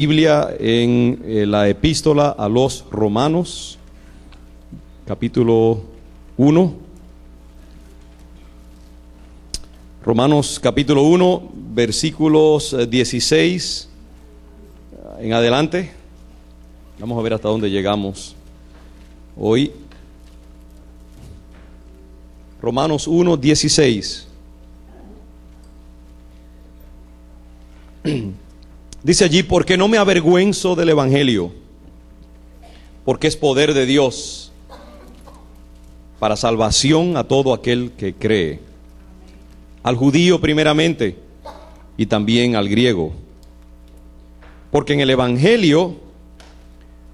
Biblia en la epístola a los Romanos, capítulo 1. Romanos capítulo 1, versículos 16 en adelante. Vamos a ver hasta dónde llegamos hoy. Romanos 1, 16. Dice allí: porque no me avergüenzo del evangelio, porque es poder de Dios para salvación a todo aquel que cree, al judío primeramente y también al griego. Porque en el evangelio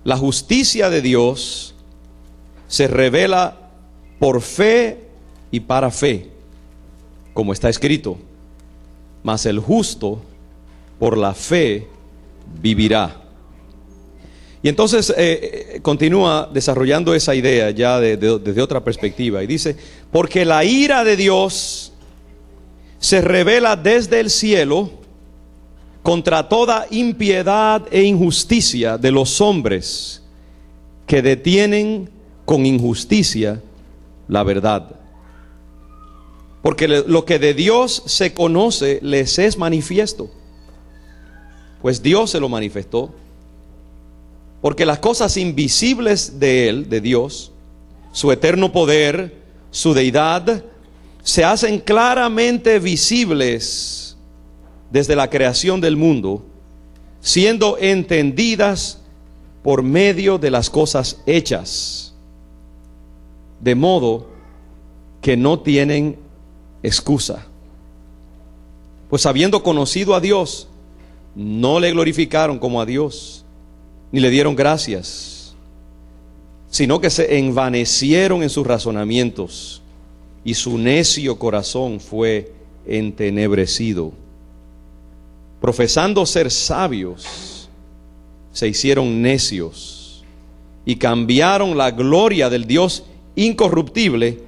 la justicia de Dios se revela por fe y para fe, como está escrito: mas el justo por la fe vivirá. Y entonces continúa desarrollando esa idea ya desde otra perspectiva, y dice: porque la ira de Dios se revela desde el cielo contra toda impiedad e injusticia de los hombres que detienen con injusticia la verdad. Porque lo que de Dios se conoce les es manifiesto, pues Dios se lo manifestó. Porque las cosas invisibles de Él, de Dios, su eterno poder, su deidad, se hacen claramente visibles desde la creación del mundo, siendo entendidas por medio de las cosas hechas, de modo que no tienen excusa. Pues habiendo conocido a Dios, no le glorificaron como a Dios, ni le dieron gracias, sino que se envanecieron en sus razonamientos, y su necio corazón fue entenebrecido. Profesando ser sabios, se hicieron necios, y cambiaron la gloria del Dios incorruptible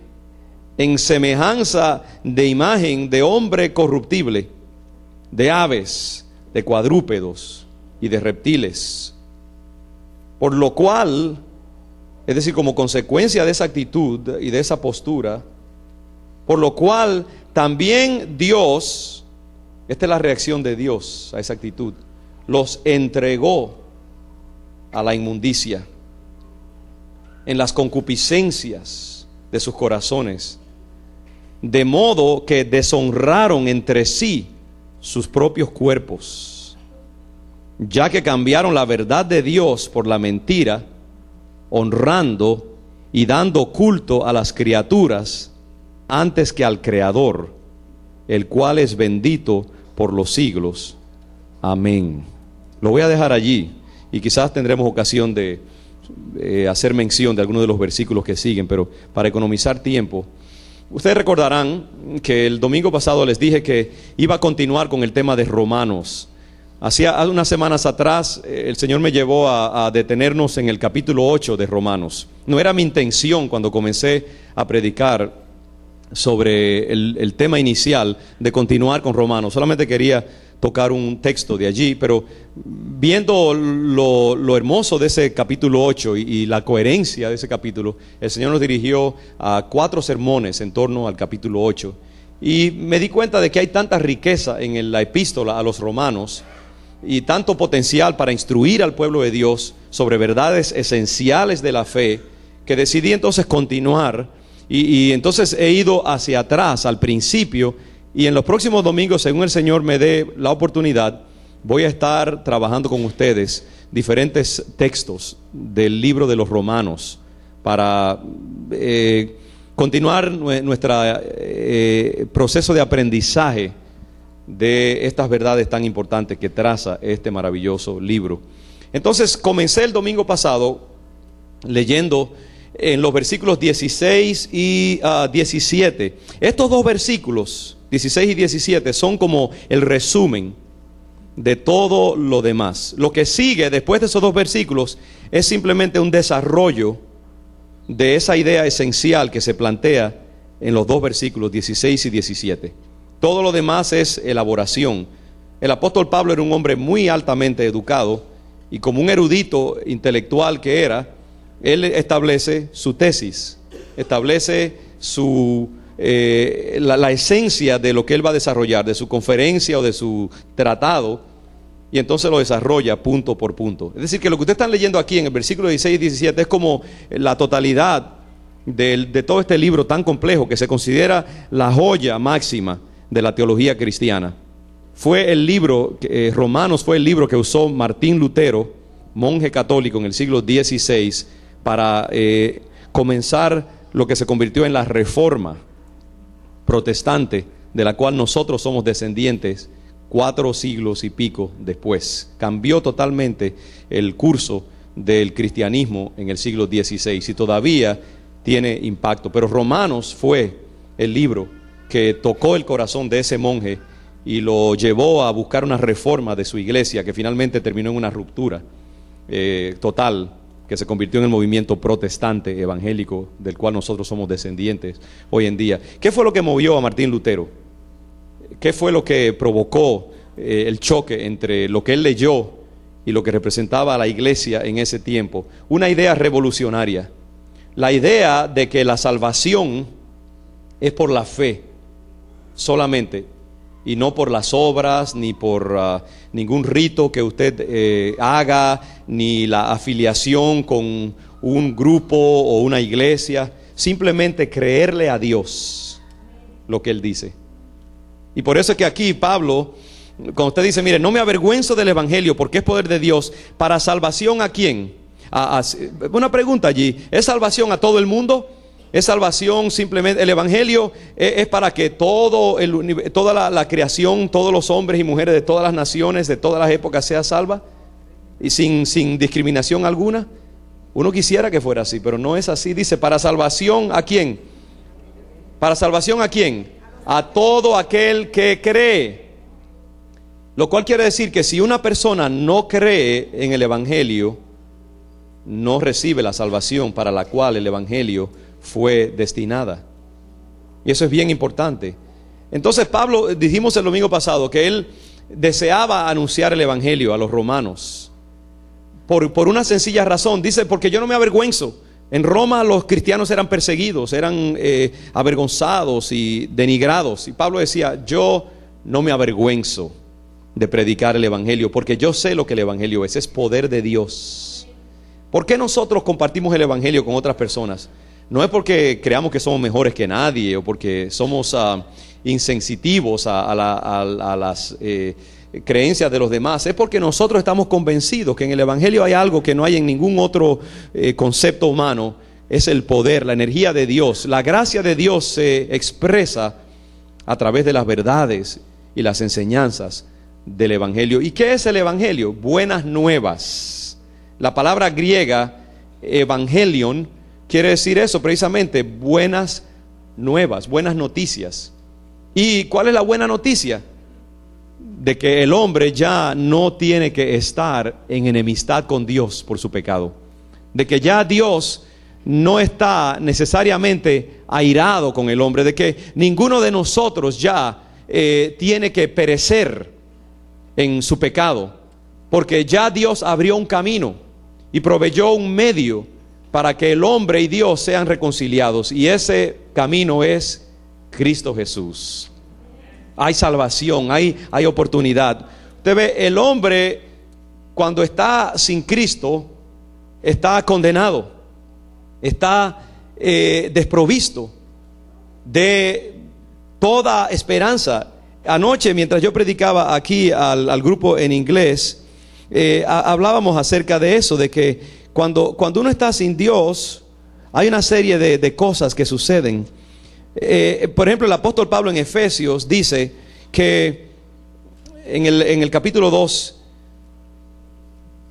en semejanza de imagen de hombre corruptible, de aves, de cuadrúpedos y de reptiles. Por lo cual, es decir, como consecuencia de esa actitud y de esa postura, por lo cual también Dios, esta es la reacción de Dios a esa actitud, los entregó a la inmundicia en las concupiscencias de sus corazones, de modo que deshonraron entre sí sus propios cuerpos, ya que cambiaron la verdad de Dios por la mentira, honrando y dando culto a las criaturas antes que al Creador, el cual es bendito por los siglos. Amén. Lo voy a dejar allí, y quizás tendremos ocasión de hacer mención de algunos de los versículos que siguen, pero para economizar tiempo, ustedes recordarán que el domingo pasado les dije que iba a continuar con el tema de Romanos. Hace unas semanas atrás el Señor me llevó a detenernos en el capítulo 8 de Romanos. No era mi intención cuando comencé a predicar sobre el tema inicial de continuar con Romanos. Solamente quería tocar un texto de allí, pero viendo lo hermoso de ese capítulo 8 y la coherencia de ese capítulo, el Señor nos dirigió a 4 sermones en torno al capítulo 8, y me di cuenta de que hay tanta riqueza en la epístola a los romanos y tanto potencial para instruir al pueblo de Dios sobre verdades esenciales de la fe, que decidí entonces continuar, y entonces he ido hacia atrás al principio. Y en los próximos domingos, según el Señor me dé la oportunidad, voy a estar trabajando con ustedes diferentes textos del libro de los Romanos para continuar nuestro proceso de aprendizaje de estas verdades tan importantes que traza este maravilloso libro. Entonces comencé el domingo pasado leyendo en los versículos 16 y 17. Estos dos versículos, 16 y 17, son como el resumen de todo lo demás. Lo que sigue después de esos dos versículos es simplemente un desarrollo de esa idea esencial que se plantea en los dos versículos 16 y 17. Todo lo demás es elaboración El apóstol Pablo era un hombre muy altamente educado y como un erudito intelectual que era, él establece su tesis, establece la esencia de lo que él va a desarrollar, de su conferencia o de su tratado, y entonces lo desarrolla punto por punto. Es decir, que lo que ustedes están leyendo aquí en el versículo 16 y 17 es como la totalidad de todo este libro tan complejo que se considera la joya máxima de la teología cristiana. Fue el libro, Romanos fue el libro que usó Martín Lutero, monje católico en el siglo XVI, para comenzar lo que se convirtió en la Reforma protestante, de la cual nosotros somos descendientes 4 siglos y pico después. Cambió totalmente el curso del cristianismo en el siglo XVI y todavía tiene impacto. Pero Romanos fue el libro que tocó el corazón de ese monje y lo llevó a buscar una reforma de su iglesia, que finalmente terminó en una ruptura total, que se convirtió en el movimiento protestante evangélico del cual nosotros somos descendientes hoy en día. ¿Qué fue lo que movió a Martín Lutero? ¿Qué fue lo que provocó el choque entre lo que él leyó y lo que representaba a la iglesia en ese tiempo? Una idea revolucionaria, la idea de que la salvación es por la fe solamente, y no por las obras, ni por ningún rito que usted haga, ni la afiliación con un grupo o una iglesia. Simplemente creerle a Dios lo que Él dice. Y por eso es que aquí Pablo, cuando usted dice, mire, no me avergüenzo del evangelio porque es poder de Dios, ¿para salvación a quién? Una pregunta allí, ¿es salvación a todo el mundo? ¿Es salvación simplemente? El evangelio es para que toda la creación, todos los hombres y mujeres de todas las naciones, de todas las épocas sea salva y sin discriminación alguna. Uno quisiera que fuera así, pero no es así. Dice, ¿para salvación a quién? ¿Para salvación a quién? A todo aquel que cree. Lo cual quiere decir que si una persona no cree en el evangelio, no recibe la salvación para la cual el evangelio fue destinada. Y eso es bien importante. Entonces Pablo, dijimos el domingo pasado que él deseaba anunciar el evangelio a los romanos por una sencilla razón. Dice, porque yo no me avergüenzo. En Roma los cristianos eran perseguidos, eran avergonzados y denigrados, y Pablo decía, yo no me avergüenzo de predicar el evangelio, porque yo sé lo que el evangelio es poder de Dios. ¿Por qué nosotros compartimos el evangelio con otras personas? No es porque creamos que somos mejores que nadie o porque somos insensitivos a las creencias de los demás. Es porque nosotros estamos convencidos que en el evangelio hay algo que no hay en ningún otro concepto humano. Es el poder, la energía de Dios. La gracia de Dios se expresa a través de las verdades y las enseñanzas del evangelio. ¿Y qué es el evangelio? Buenas nuevas. La palabra griega evangelion quiere decir eso precisamente, buenas nuevas, buenas noticias. ¿Y cuál es la buena noticia? De que el hombre ya no tiene que estar en enemistad con Dios por su pecado. De que ya Dios no está necesariamente airado con el hombre. De que ninguno de nosotros ya tiene que perecer en su pecado. Porque ya Dios abrió un camino y proveyó un medio para que el hombre y Dios sean reconciliados, y ese camino es Cristo Jesús. Hay salvación, hay oportunidad. Usted ve, el hombre cuando está sin Cristo está condenado, está desprovisto de toda esperanza. Anoche, mientras yo predicaba aquí al grupo en inglés, hablábamos acerca de eso, de que cuando uno está sin Dios, hay una serie de cosas que suceden. Por ejemplo, el apóstol Pablo en Efesios dice que en el capítulo 2,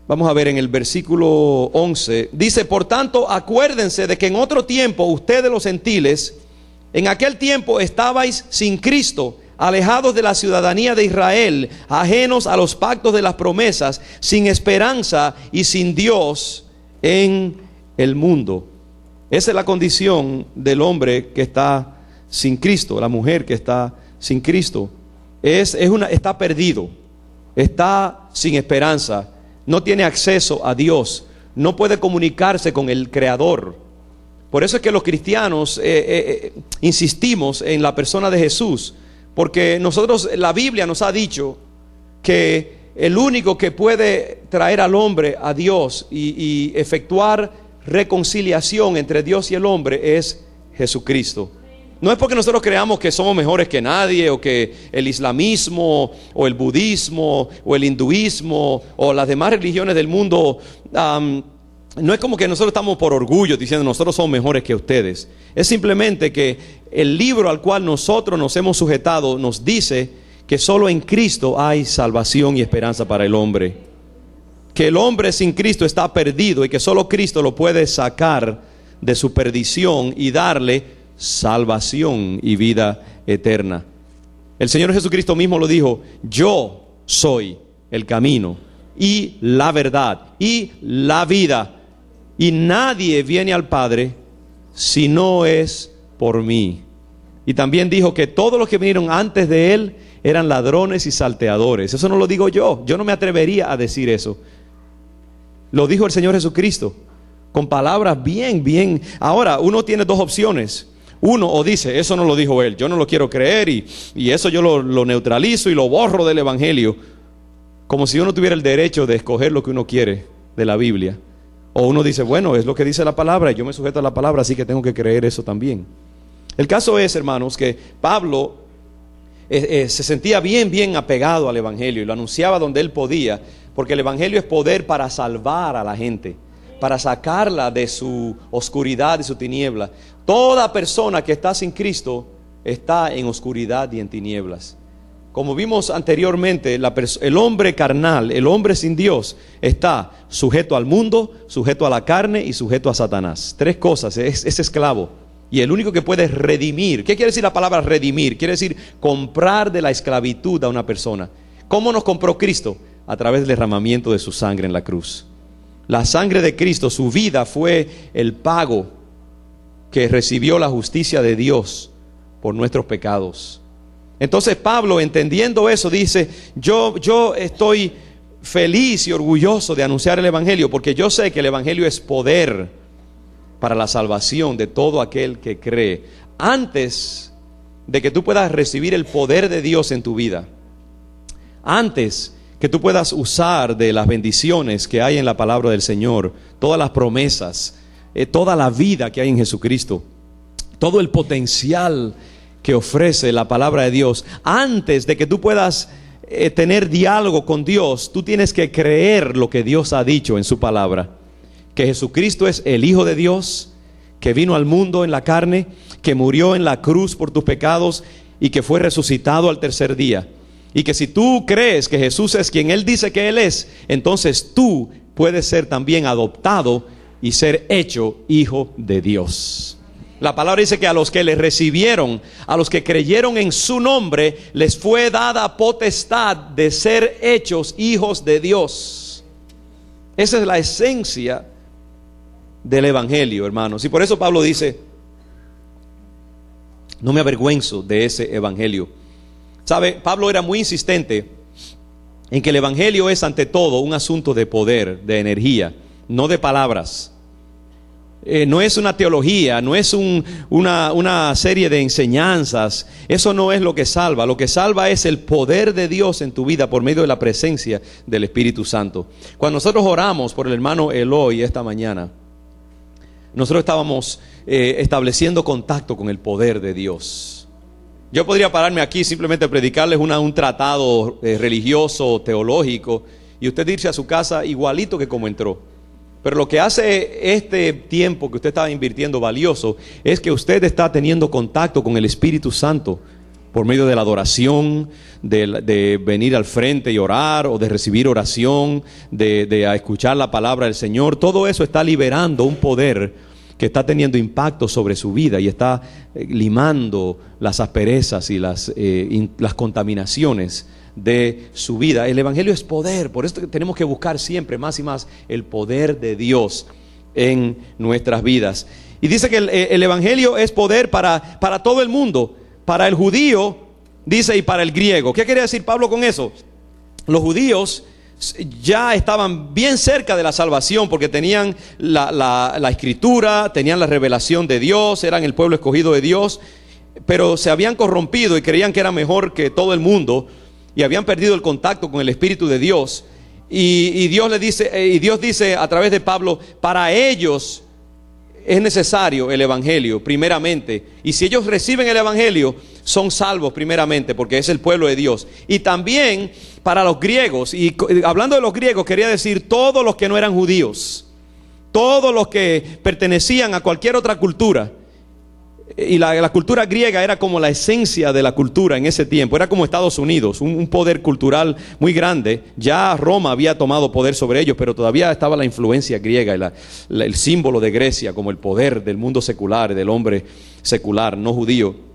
vamos a ver en el versículo 11, dice, por tanto, acuérdense de que en otro tiempo, ustedes los gentiles, en aquel tiempo estabais sin Cristo, alejados de la ciudadanía de Israel, ajenos a los pactos de las promesas, sin esperanza y sin Dios en el mundo. Esa es la condición del hombre que está sin Cristo, la mujer que está sin Cristo. Está perdido. está sin esperanza, no tiene acceso a Dios, no puede comunicarse con el Creador. Por eso es que los cristianos insistimos en la persona de Jesús, porque nosotros, la Biblia nos ha dicho que el único que puede traer al hombre a Dios y efectuar reconciliación entre Dios y el hombre es Jesucristo. No es porque nosotros creamos que somos mejores que nadie, o que el islamismo o el budismo o el hinduismo o las demás religiones del mundo, no es como que nosotros estamos por orgullo diciendo nosotros somos mejores que ustedes. Es simplemente que el libro al cual nosotros nos hemos sujetado nos dice que solo en Cristo hay salvación y esperanza para el hombre, que el hombre sin Cristo está perdido y que solo Cristo lo puede sacar de su perdición y darle salvación y vida eterna. El Señor Jesucristo mismo lo dijo: yo soy el camino y la verdad y la vida, y nadie viene al Padre si no es por mí. Y también dijo que todos los que vinieron antes de Él eran ladrones y salteadores. Eso no lo digo yo no me atrevería a decir eso. Lo dijo el Señor Jesucristo con palabras bien. Ahora, uno tiene dos opciones. Uno, o dice, eso no lo dijo Él, yo no lo quiero creer, y eso yo lo neutralizo y lo borro del Evangelio, como si uno tuviera el derecho de escoger lo que uno quiere de la Biblia. O uno dice, bueno, es lo que dice la palabra y yo me sujeto a la palabra, así que tengo que creer eso también. El caso es, hermanos, que Pablo se sentía bien apegado al Evangelio y lo anunciaba donde él podía, porque el Evangelio es poder para salvar a la gente, para sacarla de su oscuridad y su tiniebla. Toda persona que está sin Cristo está en oscuridad y en tinieblas. Como vimos anteriormente, el hombre carnal, el hombre sin Dios, está sujeto al mundo, sujeto a la carne y sujeto a Satanás. Tres cosas, es esclavo. Y el único que puede redimir, ¿qué quiere decir la palabra redimir? Quiere decir comprar de la esclavitud a una persona. ¿Cómo nos compró Cristo? A través del derramamiento de su sangre en la cruz. La sangre de Cristo, su vida, fue el pago que recibió la justicia de Dios por nuestros pecados. Entonces Pablo, entendiendo eso, dice: yo estoy feliz y orgulloso de anunciar el Evangelio, porque yo sé que el Evangelio es poder para la salvación de todo aquel que cree. Antes de que tú puedas recibir el poder de Dios en tu vida, antes que tú puedas usar de las bendiciones que hay en la palabra del Señor, todas las promesas, toda la vida que hay en Jesucristo, todo el potencial que ofrece la palabra de Dios, antes de que tú puedas tener diálogo con Dios, tú tienes que creer lo que Dios ha dicho en su palabra, que Jesucristo es el Hijo de Dios, que vino al mundo en la carne, que murió en la cruz por tus pecados y que fue resucitado al tercer día. Y que si tú crees que Jesús es quien Él dice que Él es, entonces tú puedes ser también adoptado y ser hecho hijo de Dios. La palabra dice que a los que le recibieron, a los que creyeron en su nombre, les fue dada potestad de ser hechos hijos de Dios. Esa es la esencia del Evangelio, hermanos. Y por eso Pablo dice: no me avergüenzo de ese Evangelio. ¿Sabe? Pablo era muy insistente en que el Evangelio es ante todo un asunto de poder, de energía, no de palabras. No es una teología, no es una serie de enseñanzas. Eso no es lo que salva. Lo que salva es el poder de Dios en tu vida por medio de la presencia del Espíritu Santo. Cuando nosotros oramos por el hermano Eloy esta mañana, nosotros estábamos estableciendo contacto con el poder de Dios. Yo podría pararme aquí simplemente a predicarles un tratado religioso, teológico, y usted irse a su casa igualito que como entró. Pero lo que hace este tiempo que usted está invirtiendo valioso es que usted está teniendo contacto con el Espíritu Santo por medio de la adoración, de venir al frente y orar, o de recibir oración, de escuchar la palabra del Señor. Todo eso está liberando un poder que está teniendo impacto sobre su vida y está limando las asperezas y las contaminaciones de su vida. El Evangelio es poder, por eso tenemos que buscar siempre más y más el poder de Dios en nuestras vidas. Y dice que el Evangelio es poder para todo el mundo, para el judío, dice, y para el griego. ¿Qué quiere decir Pablo con eso? los judíos ya estaban bien cerca de la salvación porque tenían la escritura, tenían la revelación de Dios, eran el pueblo escogido de Dios, pero se habían corrompido y creían que era mejor que todo el mundo y habían perdido el contacto con el Espíritu de Dios. Y Dios dice a través de Pablo, para ellos es necesario el evangelio primeramente, y si ellos reciben el evangelio son salvos primeramente porque es el pueblo de Dios. Y también para los griegos, y hablando de los griegos quería decir todos los que no eran judíos, todos los que pertenecían a cualquier otra cultura. Y la cultura griega era como la esencia de la cultura en ese tiempo, era como Estados Unidos, un poder cultural muy grande. Ya Roma había tomado poder sobre ellos, pero todavía estaba la influencia griega y el símbolo de Grecia como el poder del mundo secular, del hombre secular, no judío.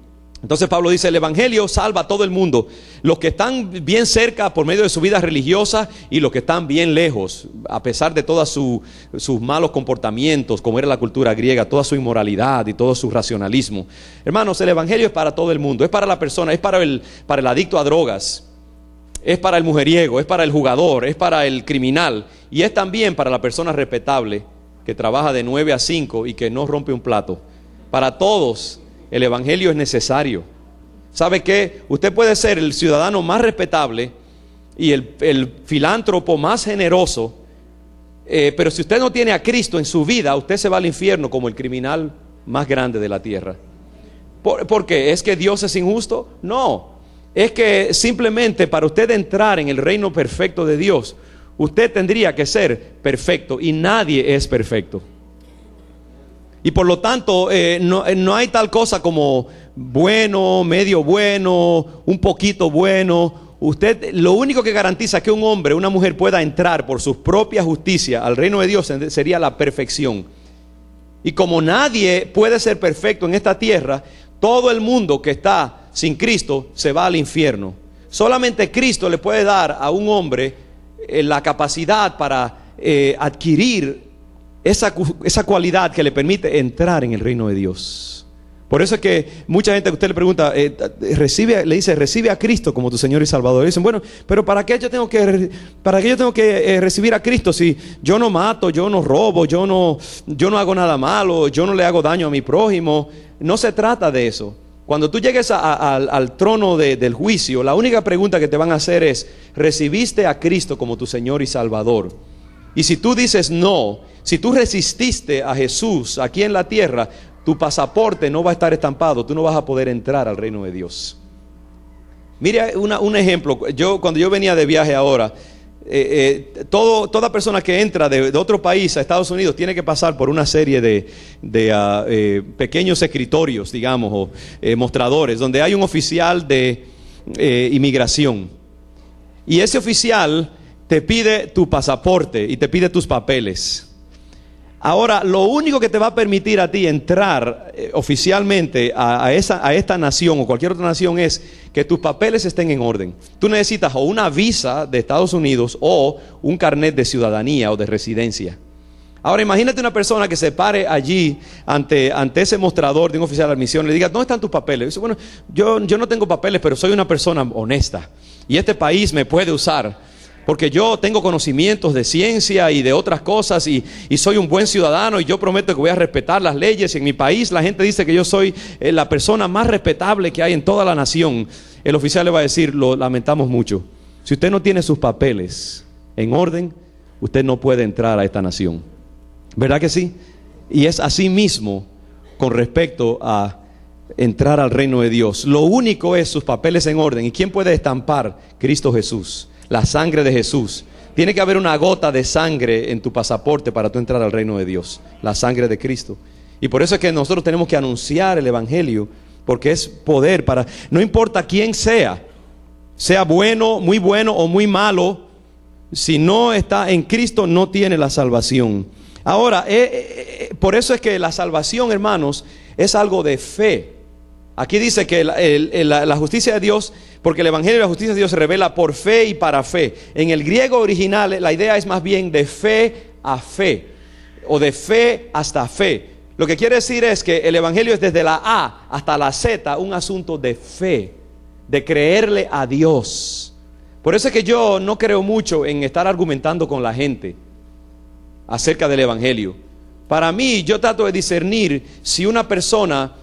Entonces Pablo dice, el evangelio salva a todo el mundo, los que están bien cerca por medio de su vida religiosa y los que están bien lejos, a pesar de todos sus malos comportamientos, como era la cultura griega, toda su inmoralidad y todo su racionalismo. Hermanos, el evangelio es para todo el mundo, es para la persona, es para el adicto a drogas, es para el mujeriego, es para el jugador, es para el criminal, y es también para la persona respetable que trabaja de 9 a 5 y que no rompe un plato. Para todos el evangelio es necesario. ¿Sabe qué? Usted puede ser el ciudadano más respetable y el filántropo más generoso, pero si usted no tiene a Cristo en su vida, usted se va al infierno como el criminal más grande de la tierra. ¿Por qué? ¿Es que Dios es injusto? No. Es que simplemente para usted entrar en el reino perfecto de Dios, usted tendría que ser perfecto, y nadie es perfecto. Y por lo tanto no hay tal cosa como bueno, medio bueno, un poquito bueno. Usted, lo único que garantiza que un hombre, una mujer pueda entrar por su propia justicia al reino de Dios sería la perfección. Y como nadie puede ser perfecto en esta tierra, todo el mundo que está sin Cristo se va al infierno. Solamente Cristo le puede dar a un hombre la capacidad para adquirir esa cualidad que le permite entrar en el reino de Dios. Por eso es que mucha gente que usted le pregunta, le dice, recibe a Cristo como tu Señor y Salvador. Y dicen, bueno, pero ¿para qué yo tengo que recibir a Cristo si yo no mato, yo no robo, yo no hago nada malo, yo no le hago daño a mi prójimo? No se trata de eso. Cuando tú llegues al trono del juicio, la única pregunta que te van a hacer es, ¿recibiste a Cristo como tu Señor y Salvador? Y si tú dices no, si tú resististe a Jesús aquí en la tierra, tu pasaporte no va a estar estampado, tú no vas a poder entrar al reino de Dios. Mire un ejemplo. Cuando yo venía de viaje ahora, toda persona que entra de otro país a Estados Unidos tiene que pasar por una serie de pequeños escritorios, digamos, o mostradores, donde hay un oficial de inmigración. Y ese oficial te pide tu pasaporte y te pide tus papeles. Ahora, lo único que te va a permitir a ti entrar oficialmente a esta nación o cualquier otra nación es que tus papeles estén en orden. Tú necesitas o una visa de Estados Unidos o un carnet de ciudadanía o de residencia. Ahora imagínate una persona que se pare allí ante ese mostrador de un oficial de admisión y le diga, ¿dónde están tus papeles? Y dice, bueno, yo no tengo papeles, pero soy una persona honesta y este país me puede usar porque yo tengo conocimientos de ciencia y de otras cosas y soy un buen ciudadano y yo prometo que voy a respetar las leyes. Y en mi país la gente dice que yo soy la persona más respetable que hay en toda la nación. El oficial le va a decir, lo lamentamos mucho, si usted no tiene sus papeles en orden, usted no puede entrar a esta nación. ¿Verdad que sí? Y es así mismo con respecto a entrar al reino de Dios. Lo único es sus papeles en orden. ¿Y quién puede estampar? Cristo Jesús, la sangre de Jesús. Tiene que haber una gota de sangre en tu pasaporte para tú entrar al reino de Dios, la sangre de Cristo. Y por eso es que nosotros tenemos que anunciar el evangelio, porque es poder para, no importa quién sea bueno o muy malo, si no está en Cristo no tiene la salvación. Ahora, por eso es que la salvación, hermanos, es algo de fe. Aquí dice que la justicia de Dios, porque el evangelio de la justicia de Dios se revela por fe y para fe. En el griego original la idea es más bien de fe a fe, o de fe hasta fe. Lo que quiere decir es que el evangelio es desde la A hasta la Z un asunto de fe, de creerle a Dios. Por eso es que yo no creo mucho en estar argumentando con la gente acerca del evangelio. Para mí, yo trato de discernir si una persona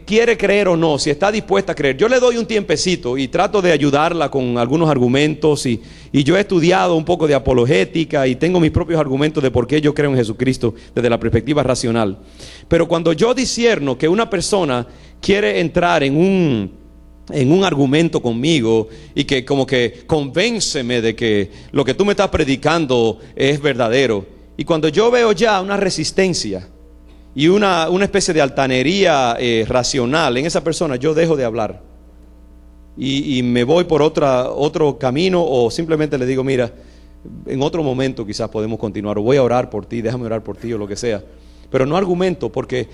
quiere creer o no, si está dispuesta a creer. Yo le doy un tiempecito y trato de ayudarla con algunos argumentos, y yo he estudiado un poco de apologética y tengo mis propios argumentos de por qué yo creo en Jesucristo desde la perspectiva racional. Pero cuando yo discierno que una persona quiere entrar en un argumento conmigo y que como que convénceme de que lo que tú me estás predicando es verdadero, y cuando yo veo ya una resistencia y una especie de altanería racional en esa persona, yo dejo de hablar y me voy por otro camino, o simplemente le digo, mira, en otro momento quizás podemos continuar, o voy a orar por ti, déjame orar por ti, o lo que sea. Pero no argumento, porque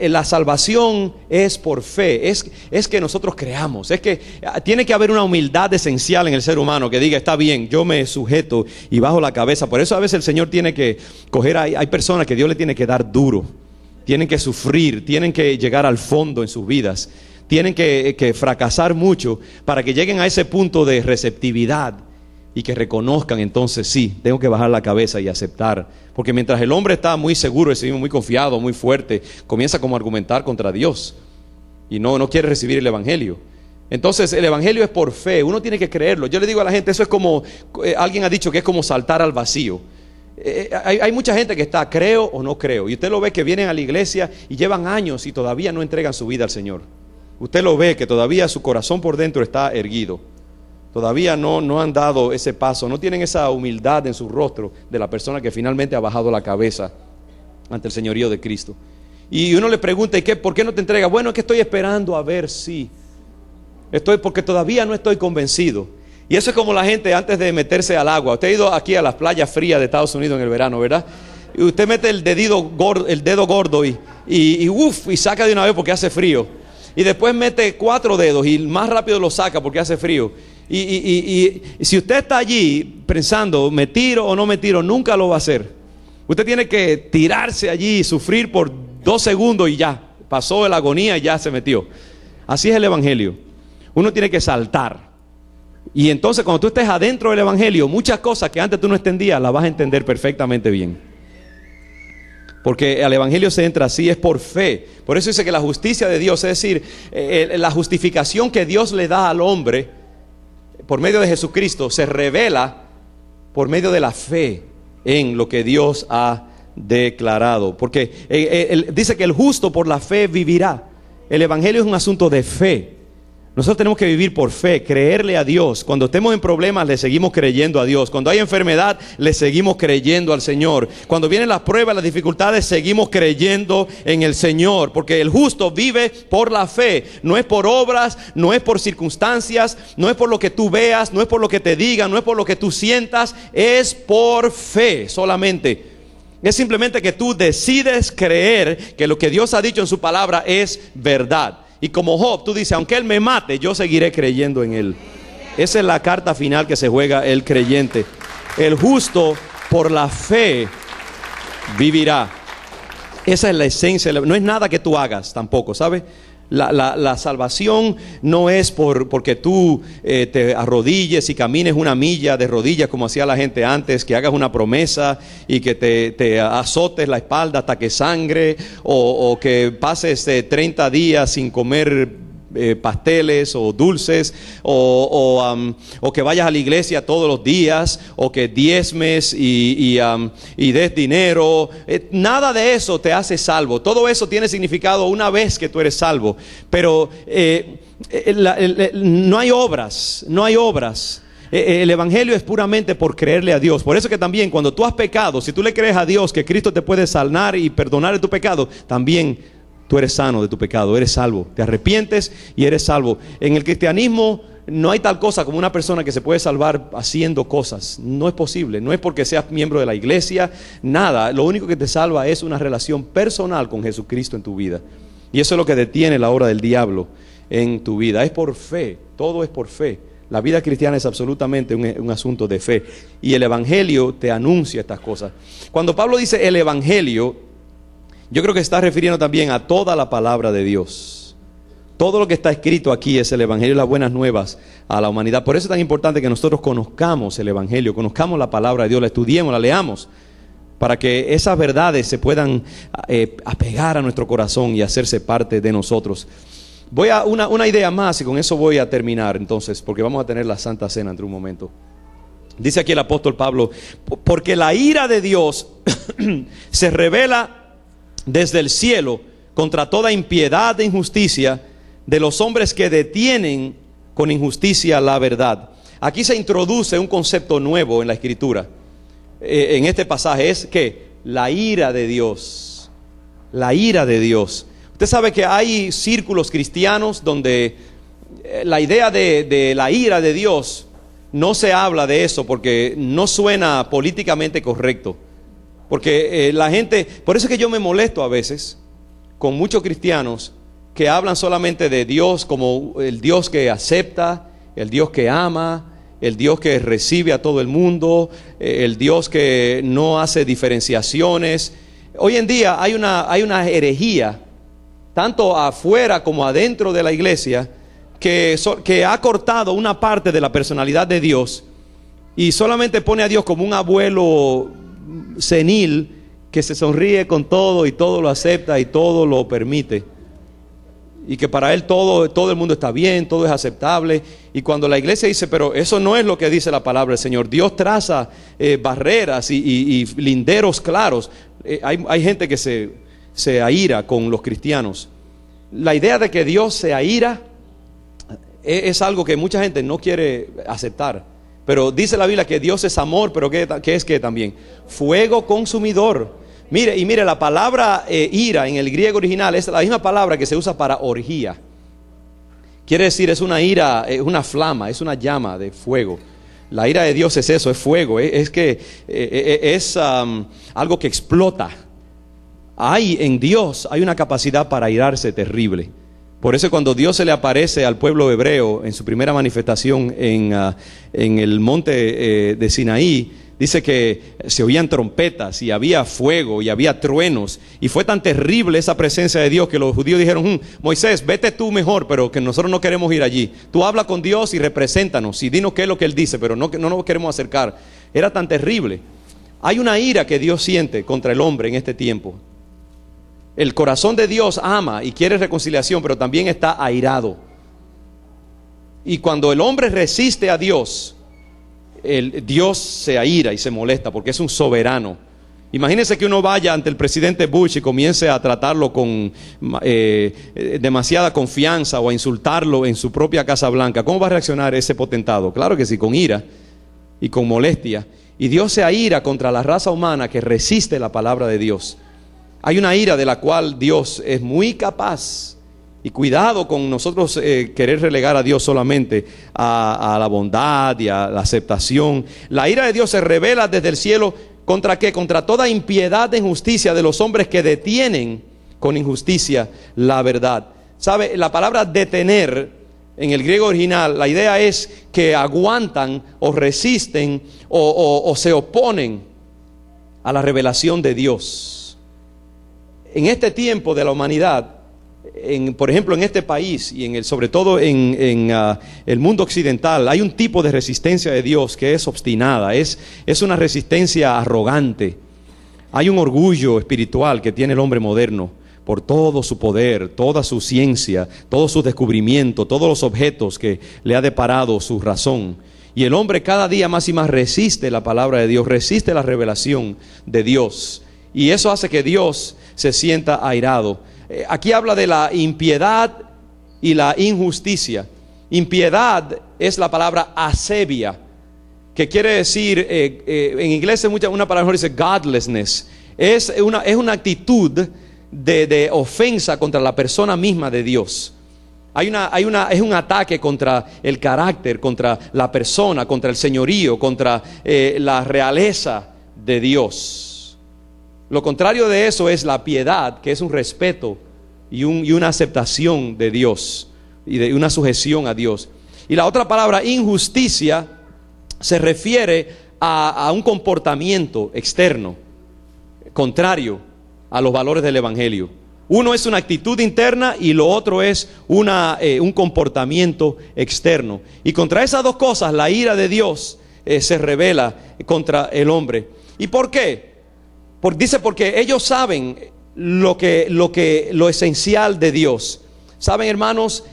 la salvación es por fe, es que nosotros creamos, es que tiene que haber una humildad esencial en el ser humano que diga, está bien, yo me sujeto y bajo la cabeza. Por eso a veces el Señor tiene que coger, hay personas que Dios le tiene que dar duro, tienen que sufrir, tienen que llegar al fondo en sus vidas, tienen que fracasar mucho para que lleguen a ese punto de receptividad y que reconozcan entonces, sí, tengo que bajar la cabeza y aceptar. Porque mientras el hombre está muy seguro de sí mismo, muy confiado, muy fuerte, comienza como a argumentar contra Dios y no quiere recibir el evangelio. Entonces el evangelio es por fe, uno tiene que creerlo. Yo le digo a la gente, eso es como, alguien ha dicho que es como saltar al vacío. Hay mucha gente que está, creo o no creo, y usted lo ve que vienen a la iglesia y llevan años y todavía no entregan su vida al Señor. Usted lo ve que todavía su corazón por dentro está erguido. Todavía no han dado ese paso, no tienen esa humildad en su rostro de la persona que finalmente ha bajado la cabeza ante el señorío de Cristo. Y uno le pregunta, ¿y por qué no te entrega? Bueno, es que estoy esperando a ver si. Porque todavía no estoy convencido. Y eso es como la gente antes de meterse al agua. Usted ha ido aquí a las playas frías de Estados Unidos en el verano, ¿verdad? Y usted mete el dedo gordo y saca de una vez porque hace frío. Y después mete 4 dedos y más rápido lo saca porque hace frío. Y si usted está allí pensando, me tiro o no me tiro, nunca lo va a hacer. Usted tiene que tirarse allí y sufrir por 2 segundos y ya, pasó la agonía y ya se metió. Así es el evangelio. Uno tiene que saltar. Y entonces cuando tú estés adentro del evangelio, muchas cosas que antes tú no entendías, las vas a entender perfectamente bien. Porque al evangelio se entra así, es por fe. Por eso dice que la justicia de Dios, es decir, la justificación que Dios le da al hombre por medio de Jesucristo, se revela por medio de la fe en lo que Dios ha declarado. Porque él dice que el justo por la fe vivirá. El evangelio es un asunto de fe. Nosotros tenemos que vivir por fe, creerle a Dios. Cuando estemos en problemas, le seguimos creyendo a Dios. Cuando hay enfermedad, le seguimos creyendo al Señor. Cuando vienen las pruebas, las dificultades, seguimos creyendo en el Señor. Porque el justo vive por la fe. No es por obras, no es por circunstancias, no es por lo que tú veas, no es por lo que te digan, no es por lo que tú sientas. Es por fe solamente. Es simplemente que tú decides creer que lo que Dios ha dicho en su palabra es verdad. Y como Job, tú dices, aunque él me mate, yo seguiré creyendo en él. Esa es la carta final que se juega el creyente. El justo por la fe vivirá. Esa es la esencia. No es nada que tú hagas tampoco, ¿sabes? La salvación no es porque tú te arrodilles y camines una milla de rodillas como hacía la gente antes, que hagas una promesa y que te azotes la espalda hasta que sangre, o que pases 30 días sin comer pasteles o dulces, o que vayas a la iglesia todos los días, o que diezmes y des dinero. Nada de eso te hace salvo. Todo eso tiene significado una vez que tú eres salvo, pero no hay obras. El evangelio es puramente por creerle a Dios. Por eso que también cuando tú has pecado, si tú le crees a Dios que Cristo te puede sanar y perdonar de tu pecado, también tú eres sano de tu pecado, eres salvo. Te arrepientes y eres salvo. En el cristianismo no hay tal cosa como una persona que se puede salvar haciendo cosas. No es posible. No es porque seas miembro de la iglesia, nada. Lo único que te salva es una relación personal con Jesucristo en tu vida. Y eso es lo que detiene la obra del diablo en tu vida. Es por fe. Todo es por fe. La vida cristiana es absolutamente un asunto de fe. Y el evangelio te anuncia estas cosas. Cuando Pablo dice el evangelio, yo creo que se está refiriendo también a toda la palabra de Dios. Todo lo que está escrito aquí es el Evangelio y las buenas nuevas a la humanidad. Por eso es tan importante que nosotros conozcamos el Evangelio, conozcamos la palabra de Dios, la estudiemos, la leamos, para que esas verdades se puedan apegar a nuestro corazón y hacerse parte de nosotros. Voy a una idea más y con eso voy a terminar entonces, porque vamos a tener la Santa Cena entre un momento. Dice aquí el apóstol Pablo: porque la ira de Dios se revela desde el cielo contra toda impiedad e injusticia de los hombres que detienen con injusticia la verdad. Aquí se introduce un concepto nuevo en la Escritura. En este pasaje es que la ira de Dios. La ira de Dios. Usted sabe que hay círculos cristianos donde la idea de la ira de Dios, no se habla de eso porque no suena políticamente correcto. Porque la gente, por eso es que yo me molesto a veces con muchos cristianos que hablan solamente de Dios como el Dios que acepta, el Dios que ama, el Dios que recibe a todo el mundo, el Dios que no hace diferenciaciones. Hoy en día hay una herejía, tanto afuera como adentro de la iglesia, que ha cortado una parte de la personalidad de Dios y solamente pone a Dios como un abuelo senil que se sonríe con todo y todo lo acepta y todo lo permite, y que para él todo el mundo está bien, todo es aceptable. Y cuando la iglesia dice, pero eso no es lo que dice la palabra del Señor, Dios traza barreras y linderos claros, hay gente que se aira con los cristianos. La idea de que Dios se aira es algo que mucha gente no quiere aceptar. Pero dice la Biblia que Dios es amor, pero ¿qué es que también? Fuego consumidor. Mire, la palabra ira en el griego original es la misma palabra que se usa para orgía. Quiere decir, es una ira, es una flama, es una llama de fuego. La ira de Dios es eso, es fuego, es algo que explota. En Dios hay una capacidad para airarse terrible. Por eso cuando Dios se le aparece al pueblo hebreo en su primera manifestación en el monte de Sinaí, dice que se oían trompetas y había fuego y había truenos, y fue tan terrible esa presencia de Dios que los judíos dijeron: Moisés, vete tú mejor, pero que nosotros no queremos ir allí. Tú habla con Dios y represéntanos y dinos qué es lo que Él dice, pero no nos queremos acercar. Era tan terrible. Hay una ira que Dios siente contra el hombre en este tiempo. El corazón de Dios ama y quiere reconciliación, pero también está airado. Y cuando el hombre resiste a Dios, Dios se aira y se molesta porque es un soberano. Imagínense que uno vaya ante el presidente Bush y comience a tratarlo con demasiada confianza o a insultarlo en su propia Casa Blanca. ¿Cómo va a reaccionar ese potentado? Claro que sí, con ira y con molestia. Y Dios se aira contra la raza humana que resiste la palabra de Dios. Hay una ira de la cual Dios es muy capaz. Y cuidado con nosotros querer relegar a Dios solamente a la bondad y a la aceptación. La ira de Dios se revela desde el cielo ¿contra qué? Contra toda impiedad e injusticia de los hombres que detienen con injusticia la verdad. ¿Sabe? La palabra detener en el griego original, la idea es que aguantan o resisten o se oponen a la revelación de Dios. En este tiempo de la humanidad, por ejemplo en este país y sobre todo en el mundo occidental, hay un tipo de resistencia de Dios que es obstinada, es una resistencia arrogante. Hay un orgullo espiritual que tiene el hombre moderno por todo su poder, toda su ciencia, todo su descubrimiento, todos los objetos que le ha deparado su razón. Y el hombre cada día más y más resiste la palabra de Dios, resiste la revelación de Dios. Y eso hace que Dios se sienta airado. Aquí habla de la impiedad y la injusticia. Impiedad es la palabra asebia, que quiere decir, en inglés una palabra que dice godlessness. Es una actitud de ofensa contra la persona misma de Dios. Es un ataque contra el carácter, contra la persona, contra el señorío, contra la realeza de Dios. Lo contrario de eso es la piedad, que es un respeto y una aceptación de Dios y de una sujeción a Dios. Y la otra palabra, injusticia, se refiere a un comportamiento externo contrario a los valores del Evangelio. Uno es una actitud interna y lo otro es un comportamiento externo. Y contra esas dos cosas la ira de Dios se revela contra el hombre. ¿Y por qué? Porque ellos saben lo esencial de Dios. Saben, hermanos,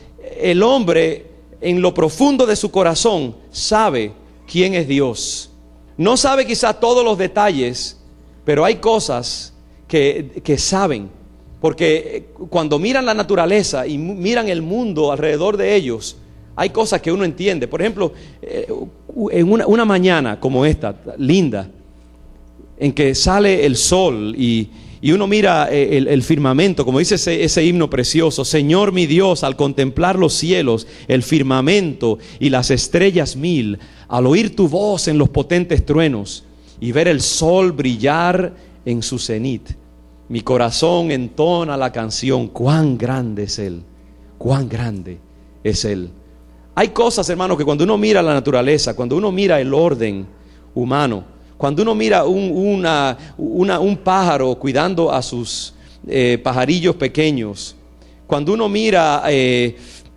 el hombre en lo profundo de su corazón sabe quién es Dios. No sabe quizá todos los detalles, pero hay cosas que saben. Porque cuando miran la naturaleza y miran el mundo alrededor de ellos, hay cosas que uno entiende. Por ejemplo, en una mañana como esta, linda, en que sale el sol y uno mira el firmamento, como dice ese himno precioso: Señor mi Dios, al contemplar los cielos, el firmamento y las estrellas mil, al oír tu voz en los potentes truenos y ver el sol brillar en su cenit, mi corazón entona la canción: cuán grande es Él, cuán grande es Él. Hay cosas, hermanos, que cuando uno mira la naturaleza, cuando uno mira el orden humano, cuando uno mira un pájaro cuidando a sus pajarillos pequeños, cuando uno mira,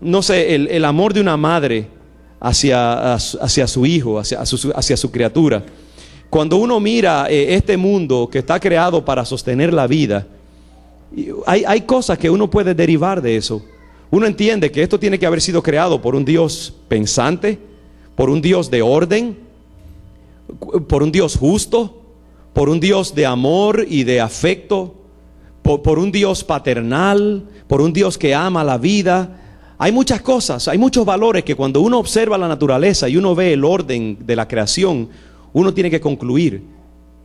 no sé, el amor de una madre hacia su hijo, hacia su criatura, cuando uno mira este mundo que está creado para sostener la vida, hay cosas que uno puede derivar de eso. Uno entiende que esto tiene que haber sido creado por un Dios pensante, por un Dios de orden, por un Dios justo, por un Dios de amor y de afecto, por un Dios paternal, por un Dios que ama la vida. Hay muchas cosas, hay muchos valores que cuando uno observa la naturaleza y uno ve el orden de la creación, uno tiene que concluir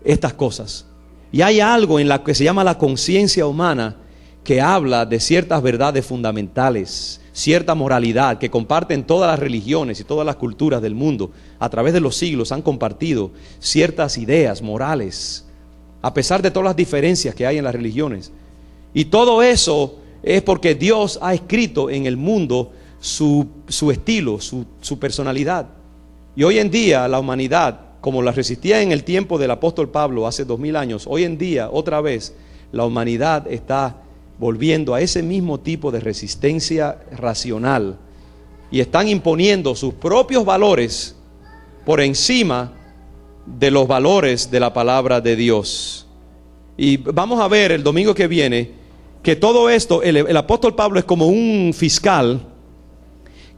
estas cosas. Y hay algo en la que se llama la conciencia humana que habla de ciertas verdades fundamentales, cierta moralidad que comparten todas las religiones y todas las culturas del mundo. A través de los siglos han compartido ciertas ideas morales, a pesar de todas las diferencias que hay en las religiones. Y todo eso es porque Dios ha escrito en el mundo su estilo, su personalidad. Y hoy en día la humanidad, como la resistía en el tiempo del apóstol Pablo hace 2000 años, hoy en día otra vez la humanidad está volviendo a ese mismo tipo de resistencia racional y están imponiendo sus propios valores por encima de los valores de la palabra de Dios. Y vamos a ver el domingo que viene que todo esto, el apóstol Pablo es como un fiscal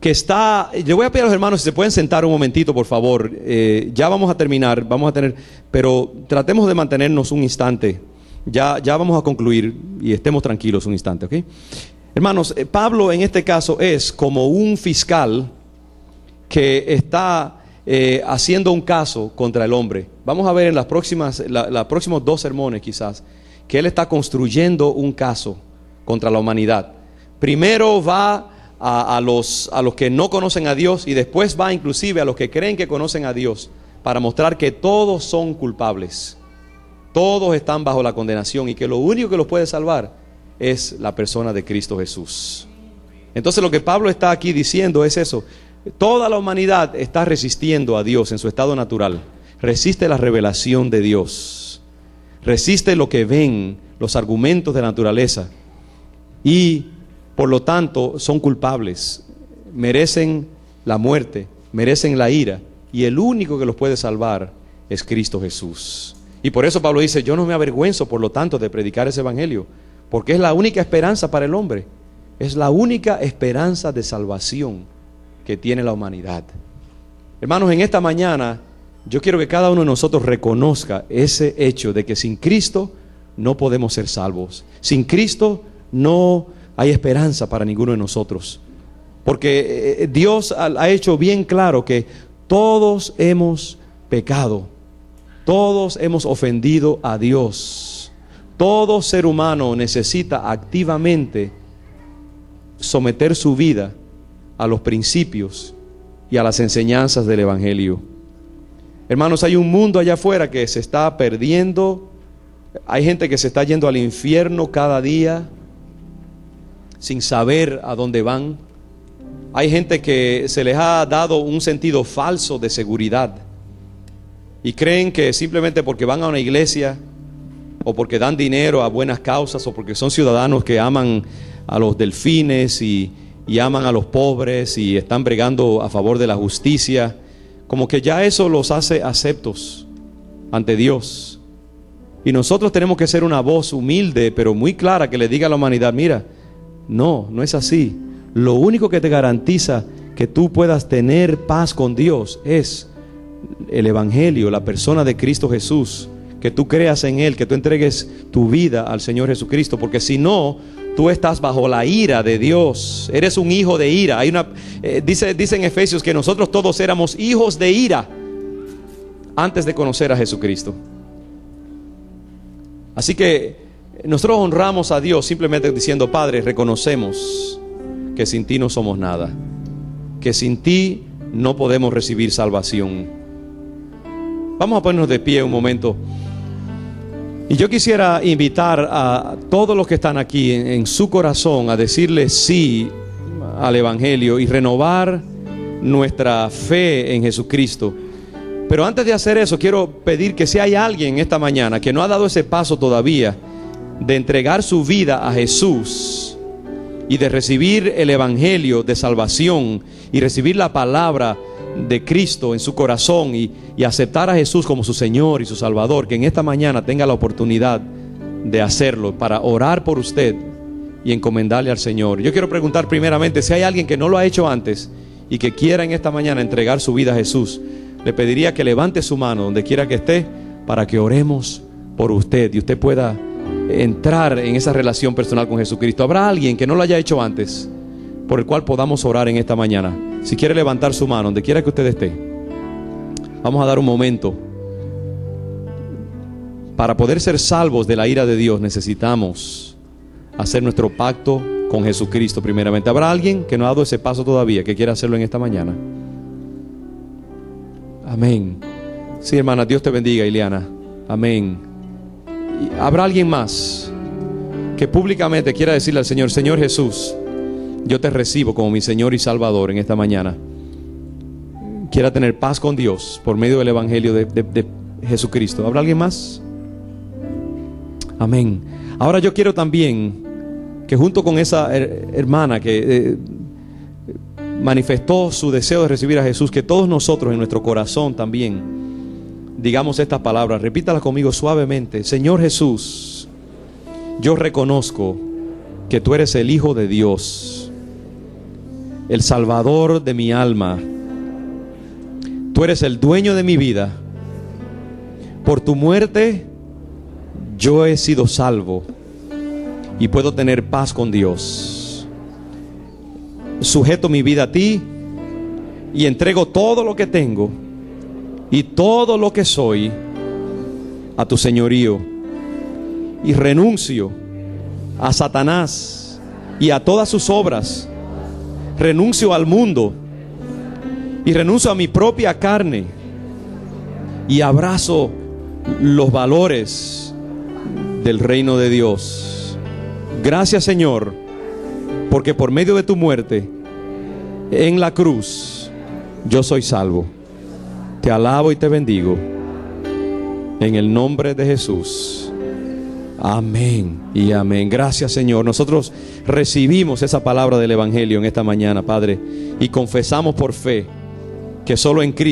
que está. Yo voy a pedir a los hermanos si se pueden sentar un momentito, por favor. Ya vamos a terminar, pero tratemos de mantenernos un instante. Ya vamos a concluir y estemos tranquilos un instante, ¿ok? Hermanos, Pablo en este caso es como un fiscal que está haciendo un caso contra el hombre. Vamos a ver en los próximos 2 sermones quizás, que él está construyendo un caso contra la humanidad. Primero va a los que no conocen a Dios y después va inclusive a los que creen que conocen a Dios para mostrar que todos son culpables. Todos están bajo la condenación y que lo único que los puede salvar es la persona de Cristo Jesús. Entonces lo que Pablo está aquí diciendo es eso: toda la humanidad está resistiendo a Dios en su estado natural, resiste la revelación de Dios, resiste lo que ven, los argumentos de la naturaleza, y por lo tanto son culpables, merecen la muerte, merecen la ira, y el único que los puede salvar es Cristo Jesús. Y por eso Pablo dice: yo no me avergüenzo por lo tanto de predicar ese evangelio, porque es la única esperanza para el hombre, es la única esperanza de salvación que tiene la humanidad. Hermanos, en esta mañana yo quiero que cada uno de nosotros reconozca ese hecho de que sin Cristo no podemos ser salvos. Sin Cristo no hay esperanza para ninguno de nosotros, porque Dios ha hecho bien claro que todos hemos pecado. Todos hemos ofendido a Dios. Todo ser humano necesita activamente someter su vida a los principios y a las enseñanzas del Evangelio. Hermanos, hay un mundo allá afuera que se está perdiendo. Hay gente que se está yendo al infierno cada día sin saber a dónde van. Hay gente que se les ha dado un sentido falso de seguridad y creen que simplemente porque van a una iglesia o porque dan dinero a buenas causas, o porque son ciudadanos que aman a los delfines y aman a los pobres y están bregando a favor de la justicia, como que ya eso los hace aceptos ante Dios. Y nosotros tenemos que ser una voz humilde pero muy clara que le diga a la humanidad: mira, no es así. Lo único que te garantiza que tú puedas tener paz con Dios es el Evangelio, la persona de Cristo Jesús, que tú creas en Él, que tú entregues tu vida al Señor Jesucristo, porque si no, tú estás bajo la ira de Dios, eres un hijo de ira. Dice en Efesios que nosotros todos éramos hijos de ira antes de conocer a Jesucristo. Así que nosotros honramos a Dios simplemente diciendo: Padre, reconocemos que sin ti no somos nada, que sin ti no podemos recibir salvación. Vamos a ponernos de pie un momento. Y yo quisiera invitar a todos los que están aquí en su corazón a decirle sí al Evangelio y renovar nuestra fe en Jesucristo. Pero antes de hacer eso, quiero pedir que si hay alguien esta mañana que no ha dado ese paso todavía de entregar su vida a Jesús y de recibir el Evangelio de salvación y recibir la palabra de Cristo en su corazón y aceptar a Jesús como su Señor y su Salvador, que en esta mañana tenga la oportunidad de hacerlo para orar por usted y encomendarle al Señor. Yo quiero preguntar primeramente si hay alguien que no lo ha hecho antes y que quiera en esta mañana entregar su vida a Jesús. Le pediría que levante su mano donde quiera que esté para que oremos por usted y usted pueda entrar en esa relación personal con Jesucristo. ¿Habrá alguien que no lo haya hecho antes por el cual podamos orar en esta mañana? Si quiere levantar su mano donde quiera que usted esté. Vamos a dar un momento. Para poder ser salvos de la ira de Dios necesitamos hacer nuestro pacto con Jesucristo primeramente. ¿Habrá alguien que no ha dado ese paso todavía, que quiera hacerlo en esta mañana? Amén. Sí, hermana, Dios te bendiga, Ileana. Amén. ¿Y habrá alguien más que públicamente quiera decirle al Señor: Señor Jesús, yo te recibo como mi Señor y Salvador en esta mañana? Quiera tener paz con Dios por medio del Evangelio de Jesucristo. ¿Habrá alguien más? Amén. Ahora yo quiero también que junto con esa hermana que manifestó su deseo de recibir a Jesús, que todos nosotros en nuestro corazón también digamos estas palabras. Repítalas conmigo suavemente. Señor Jesús, yo reconozco que tú eres el Hijo de Dios, el Salvador de mi alma. Tú eres el dueño de mi vida. Por tu muerte yo he sido salvo y puedo tener paz con Dios. Sujeto mi vida a ti y entrego todo lo que tengo y todo lo que soy a tu señorío, y renuncio a Satanás y a todas sus obras. Renuncio al mundo y renuncio a mi propia carne y abrazo los valores del reino de Dios. Gracias, Señor, porque por medio de tu muerte en la cruz yo soy salvo. Te alabo y te bendigo en el nombre de Jesús. Amén y amén. Gracias, Señor. Nosotros recibimos esa palabra del Evangelio en esta mañana, Padre, y confesamos por fe que solo en Cristo